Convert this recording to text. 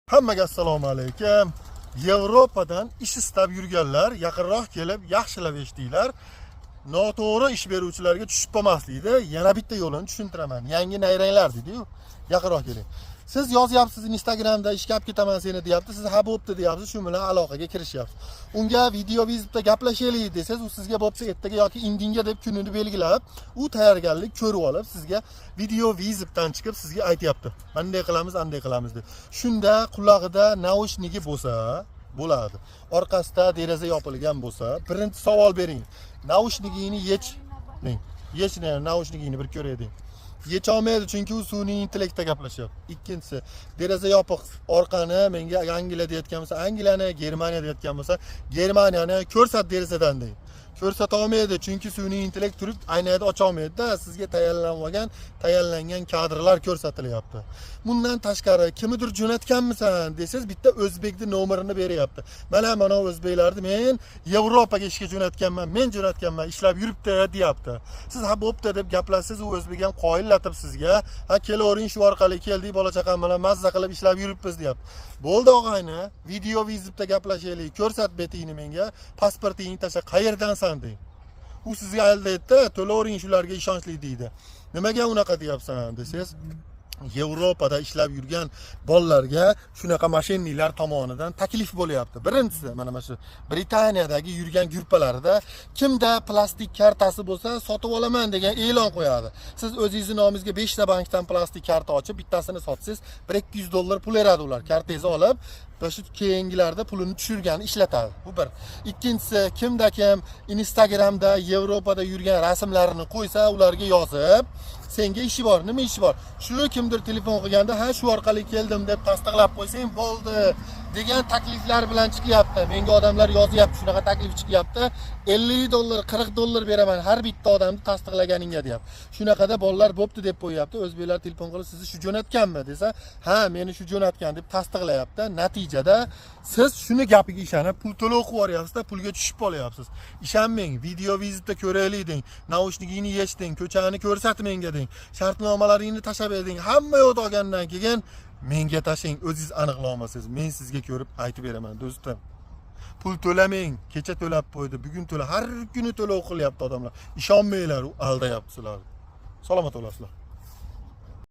Hammaga assalomu alaykum. Yevropadan ish istab yurganlar yaqinroq kelib, yaxshilab eshitdinglar. Noto'g'ri ish beruvchilarga tushib qolmaslikda yana bitta yo'lini tushuntiraman. Yangi nayranglar dedi-yu. Yaqinroq keling. Siz yozyapsiz Instagramda ishga olib ketaman seni deyapti. Siz ha bo'pti deyapsiz, shu bilan aloqaga kirishyapsiz. Unga video vizitda gaplashaylik desangiz, u sizga bo'psa ertaga yoki indinga deb kunini belgilab, u tayyorgarlik ko'rib olib, sizga video vizitdan chiqib sizga aytyapti. Bunday qilamiz, anday qilamiz deb. Shunda quloqida naushniki bo'lsa, bo'ladi. Orqasida deraza yopilgan bo'lsa, birinchi savol bering. Naushnikini yechning, naushnikini bir ko'raylik. Yecholmaydi chunki u sun'iy intellektda gaplashyapti. Ikkinchisi, deraza yopiq, orqani menga Angliya deyotgan bo'lsa, Angliyani, Germaniya deyotgan bo'lsa, Germaniyani ko'rsat derazadan deydi. Ko'rsata olmaydi chunki sun'iy intellekt turib aynada ocha olmaydi-da, sizga tayyorlangan kadrlar ko'rsatilyapti. Bundan tashqari kimnidir jo'natganmisan desangiz, bitta o'zbekni nomerini beryapti. Mana o'zbeklarni men Yevropaga ishga jo'natganman, men jo'natganman, ishlab yuribdi deyapti. Siz ha bo'pti deb gaplashsangiz, u o'zbek ham qoyillatib sizga, ha kelavering shu orqali keldik, bola chaqam bilan mazza qilib ishlab yuribmiz deyapti. Bo'ldi og'ayni, video vizitda gaplashaylik, ko'rsat betingni menga, pasportingni tasha, qayerdansan deng. U sizga aldaydi, to'lavering shularga ishonchli deydi. Nimaga unaqa deyapsan desangiz, Yevropada ishlab yurgan bolalarga shunaqa mashinliklar tomonidan taklif bo'lyapti. Birinchisi, mana shu Britaniyadagi yurgan gruppalarida kimda plastik kartasi bo'lsa, sotib olaman degan e'lon qo'yadi. Siz o'zingizning nomingizga 5 ta bankdan plastik karta ochib, bittasini sotsangiz, $200 pul beradi ular. Kartangizni olib, shu keyingilarda pulini tushirgani ishlatadi. Bu bir. Ikkinchisi, kimda kim Instagramda Yevropada yurgan rasmlarini qo'ysa, ularga yozib, senga ishi bor, nima ishi bor? Shuni kimdir telefon qilganda, ha shu orqali keldim deb tasdiqlab qo'ysang bo'ldi degan takliflar bilan chiqyapti. Menga odamlar yozyapti, shunaqa taklif chiqyapti. $50, $40 beraman har bitta odamni tasdiqlaganingga deyapti. Shunaqada bolalar bo'pti deb qo'yapti. O'zbeklar telefon qilib, sizni shu jo'natganmi desa, ha meni shu jo'natgan deb tasdiqlayapti. Natijada siz shuni gapiga ishonib pul to'lov qilib yuboryapsiz-da, pulga tushib qolyapsiz. Ishonmang, video vizitda ko'raylik deng, naushnikingni yechding, ko'chani ko'rsat menga deng, shartnomalaringni tashab eding, hamma yo'q olgandan keyin menga tashing, o'zingiz aniqlay olmasangiz, men sizga ko'rib aytib beraman do'stim. Pul to'lamang, kecha to'lab qo'ydi, bugun to'la, har kuni to'lov qilyapti odamlar. Ishonmanglar, u aldayapti sizlarni. Salomat bo'lasizlar.